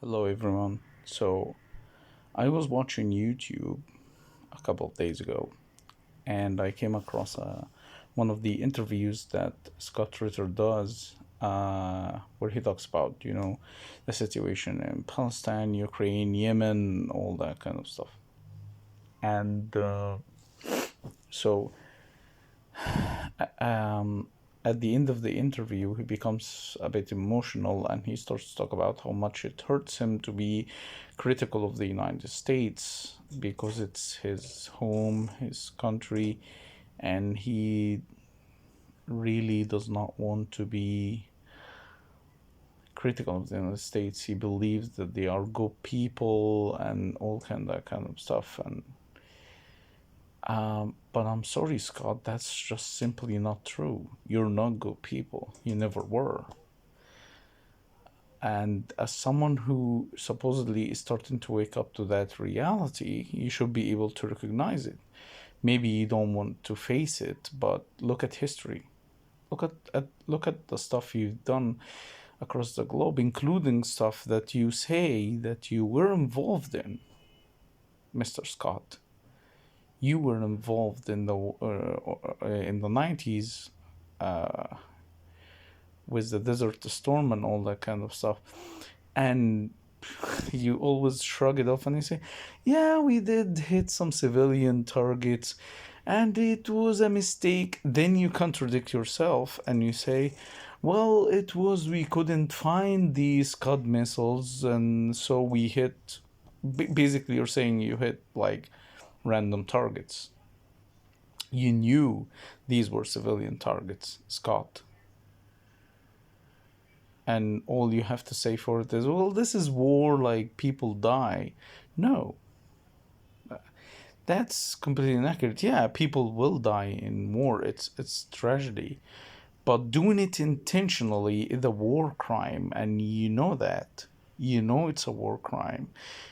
Hello, everyone. So, I was watching YouTube a couple of days ago, and I came across one of the interviews that Scott Ritter does, where he talks about, the situation in Palestine, Ukraine, Yemen, all that kind of stuff. And so, um, at the end of the interview, he becomes a bit emotional and he starts to talk about how much it hurts him to be critical of the United States because it's his home, his country, and he really does not want to be critical of the United States. He believes that they are good people and all that kind of stuff. And but I'm sorry, Scott, that's just simply not true. You're not good people. You never were. And as someone who supposedly is starting to wake up to that reality, you should be able to recognize it. Maybe you don't want to face it, but look at history. Look at the stuff you've done across the globe, including stuff that you say that you were involved in, Mr. Scott. You were involved in the 90s with the Desert Storm and all that kind of stuff. And you always shrug it off and you say, yeah, we did hit some civilian targets and it was a mistake. Then you contradict yourself and you say, well, it was we couldn't find these Scud missiles and so we hit. Basically, you're saying you hit like random targets. You knew these were civilian targets, Scott. And all you have to say for it is, well, this is war, like people die. No, that's completely inaccurate. Yeah, people will die in war. It's tragedy. But doing it intentionally is a war crime, and you know that. You know it's a war crime.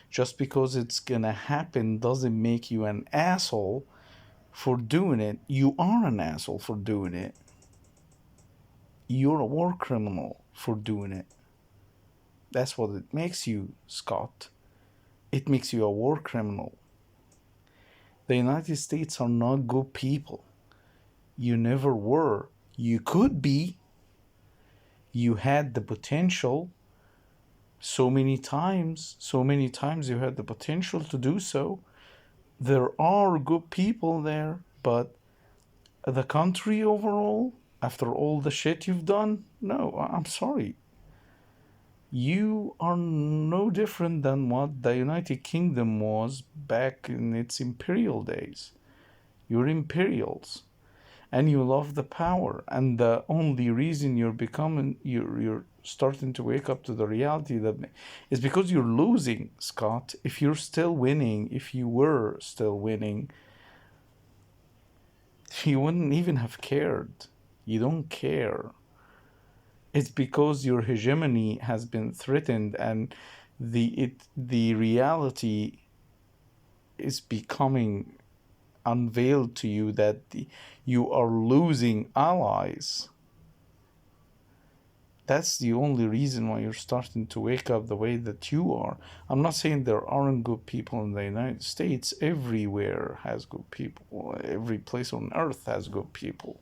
Just because it's gonna happen doesn't make you an asshole for doing it. You are an asshole for doing it. You're a war criminal for doing it. That's what it makes you, Scott. It makes you a war criminal. The United States are not good people. You never were. You could be. You had the potential so many times you had the potential to do so. There are good people there, but the country overall, after all the shit you've done, no, I'm sorry. You are no different than what the United Kingdom was back in its imperial days. You're imperials and you love the power. And the only reason you're starting to wake up to the reality that is because you're losing, Scott. If you're still winning, if you were still winning, you wouldn't even have cared. You don't care. It's because your hegemony has been threatened and the reality is becoming unveiled to you that you are losing allies. That's the only reason why you're starting to wake up the way that you are. I'm not saying there aren't good people in the United States. Everywhere has good people. Every place on earth has good people.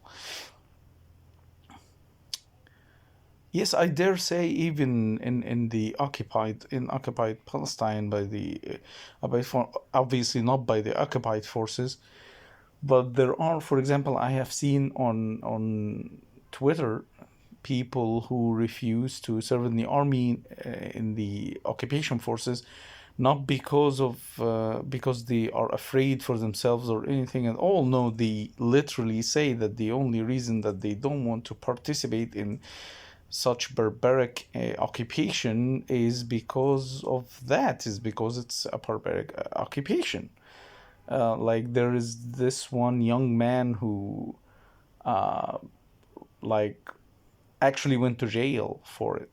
Yes, I dare say even in occupied Palestine by obviously not by the occupied forces, but there are, for example, I have seen on Twitter people who refuse to serve in the army in the occupation forces, not because they are afraid for themselves or anything at all. No, they literally say that the only reason that they don't want to participate in such barbaric occupation is because of that, is because it's a barbaric occupation. Like there is this one young man who uh, like actually went to jail for it.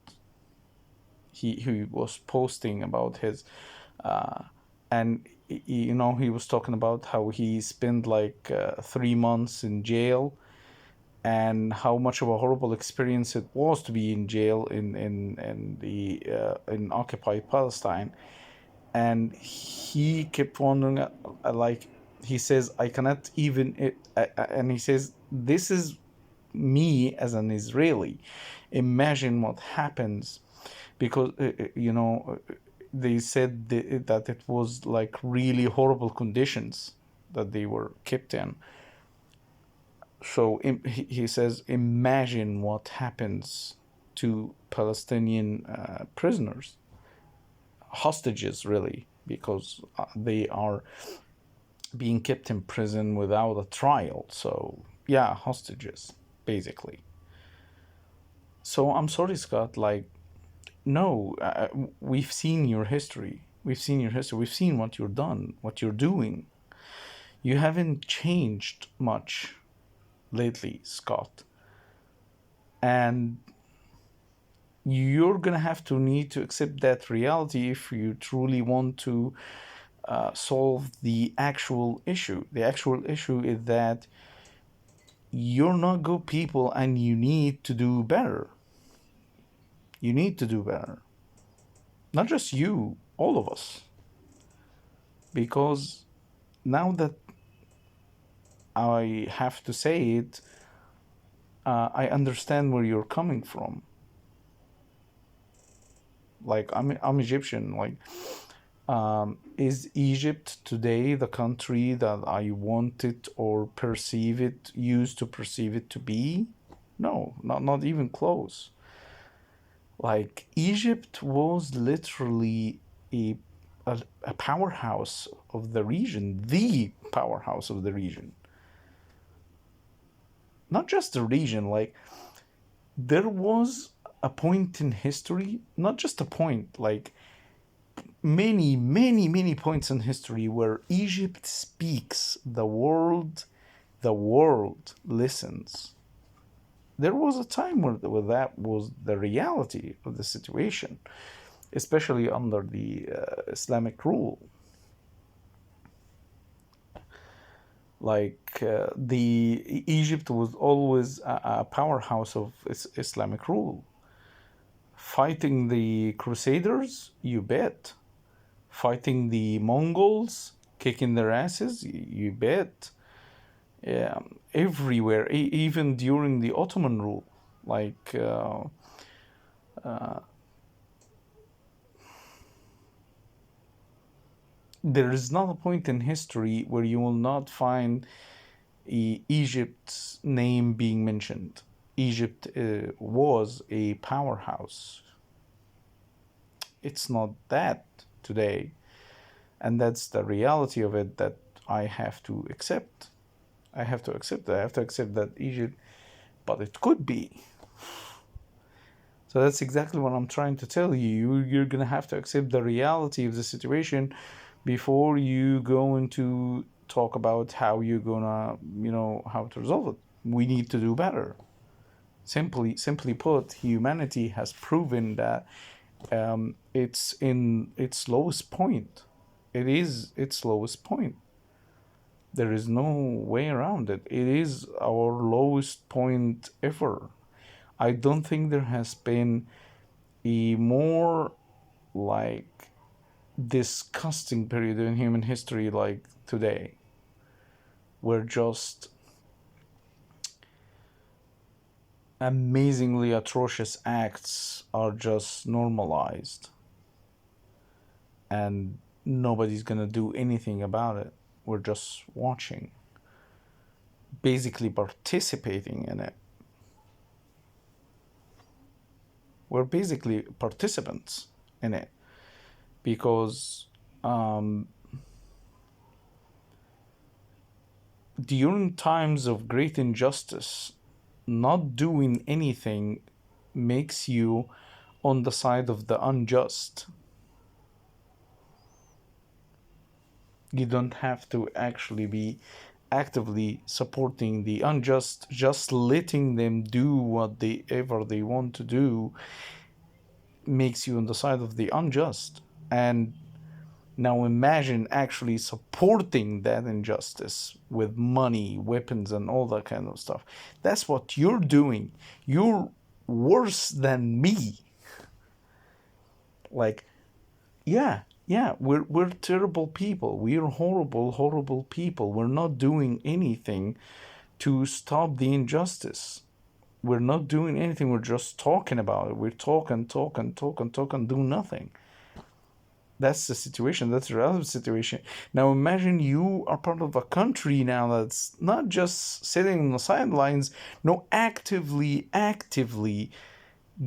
He was posting about his uh, and he was talking about how he spent like 3 months in jail and how much of a horrible experience it was to be in jail in the in occupied Palestine. And he kept wondering, like, he says, I cannot even and he says, this is me as an Israeli. Imagine what happens, because they said that it was like really horrible conditions that they were kept in. So he says, imagine what happens to Palestinian prisoners, hostages, really, because they are being kept in prison without a trial. So, yeah, hostages, basically. So, I'm sorry, Scott, like, no, we've seen your history. We've seen your history. We've seen what you've done, what you're doing. You haven't changed much lately, Scott. And you're gonna have to need to accept that reality if you truly want to solve the actual issue. The actual issue is that you're not good people and you need to do better. You need to do better. Not just you, all of us. Because now that I have to say it, I understand where you're coming from. Like, I'm Egyptian. Like, is Egypt today the country that I want it or used to perceive it to be? No, not even close. Like, Egypt was literally a, a powerhouse of the region, the powerhouse of the region. Not just the region, like, there was a point in history, not just a point, like, many points in history where Egypt speaks, the world listens. There was a time where that was the reality of the situation, especially under the Islamic rule. Like, the Egypt was always a powerhouse of Islamic rule. Fighting the Crusaders, you bet. Fighting the Mongols, kicking their asses, you bet. Yeah, everywhere, even during the Ottoman rule. Like, there is not a point in history where you will not find Egypt's name being mentioned. Egypt was a powerhouse. It's not that today. And that's the reality of it that I have to accept. I have to accept that. I have to accept that Egypt, but it could be. So that's exactly what I'm trying to tell you. You're going to have to accept the reality of the situation before you go into talk about how you're going to, how to resolve it. We need to do better. Simply put, humanity has proven that it's in its lowest point. It is its lowest point. There is no way around it. It is our lowest point ever. I don't think there has been a more like disgusting period in human history like today, where just amazingly atrocious acts are just normalized and nobody's gonna do anything about it. We're just watching, basically participating in it. We're basically participants in it because during times of great injustice, not doing anything makes you on the side of the unjust. You don't have to actually be actively supporting the unjust, just letting them do whatever they want to do makes you on the side of the unjust. And Now imagine actually supporting that injustice with money, weapons, and all that kind of stuff. That's what you're doing. You're worse than me. Like, yeah, we're terrible people. We're horrible, horrible people. We're not doing anything to stop the injustice. We're not doing anything. We're just talking about it. We're talking, do nothing. That's the situation. That's the relative situation. Now imagine you are part of a country now that's not just sitting on the sidelines, no, actively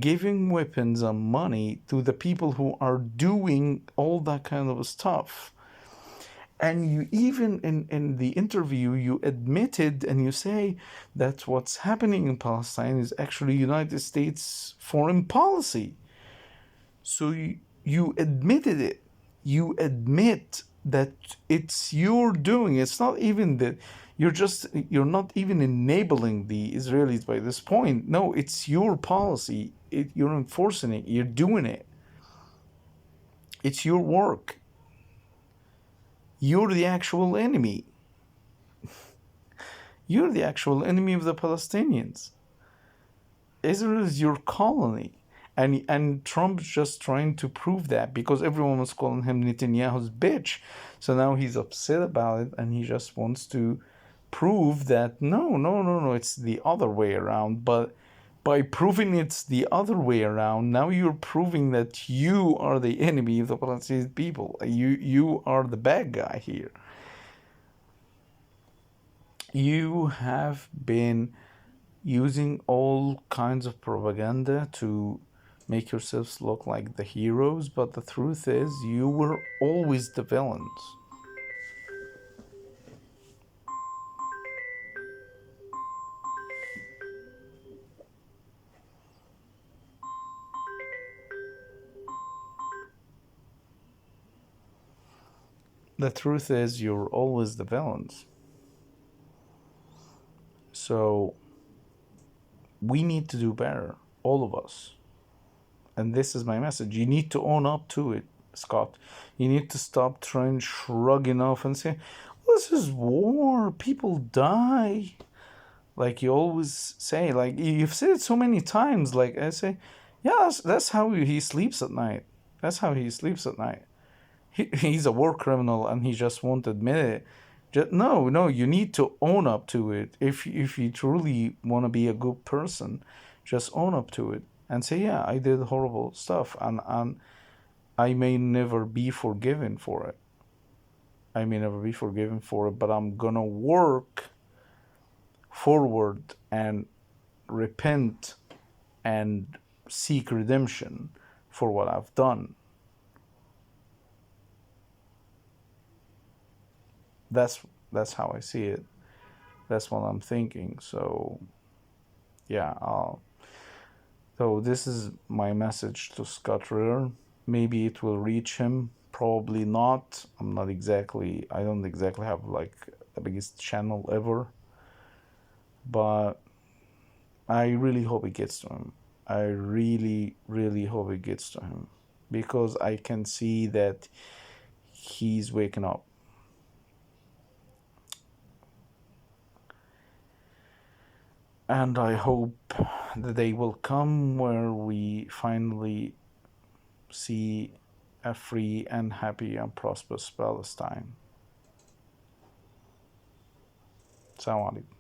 giving weapons and money to the people who are doing all that kind of stuff. And you even in the interview you admitted and you say that what's happening in Palestine is actually United States foreign policy. So you admitted it. You admit that it's your doing. It's not even that you're not even enabling the Israelis by this point. No, it's your policy. You're enforcing it. You're doing it. It's your work. You're the actual enemy. You're the actual enemy of the Palestinians. Israel is your colony. And Trump's just trying to prove that because everyone was calling him Netanyahu's bitch. So now he's upset about it and he just wants to prove that no, it's the other way around. But by proving it's the other way around, now you're proving that you are the enemy of the Palestinian people. You are the bad guy here. You have been using all kinds of propaganda to make yourselves look like the heroes, but the truth is you were always the villains. The truth is you're always the villains. So we need to do better, all of us. And this is my message. You need to own up to it, Scott. You need to stop trying shrugging off and say, well, this is war. People die. Like you always say, like you've said it so many times. Like I say, yeah, that's how he sleeps at night. That's how he sleeps at night. He's a war criminal and he just won't admit it. No, you need to own up to it. If you truly want to be a good person, just own up to it and say, yeah, I did horrible stuff and I may never be forgiven for it. I may never be forgiven for it, but I'm gonna work forward and repent and seek redemption for what I've done. That's how I see it. That's what I'm thinking. So yeah, so this is my message to Scott Ritter. Maybe it will reach him. Probably not. I don't exactly have like the biggest channel ever. But I really hope it gets to him. I really, really hope it gets to him. Because I can see that he's waking up. And I hope the day will come where we finally see a free and happy and prosperous Palestine. Assalamu alaikum.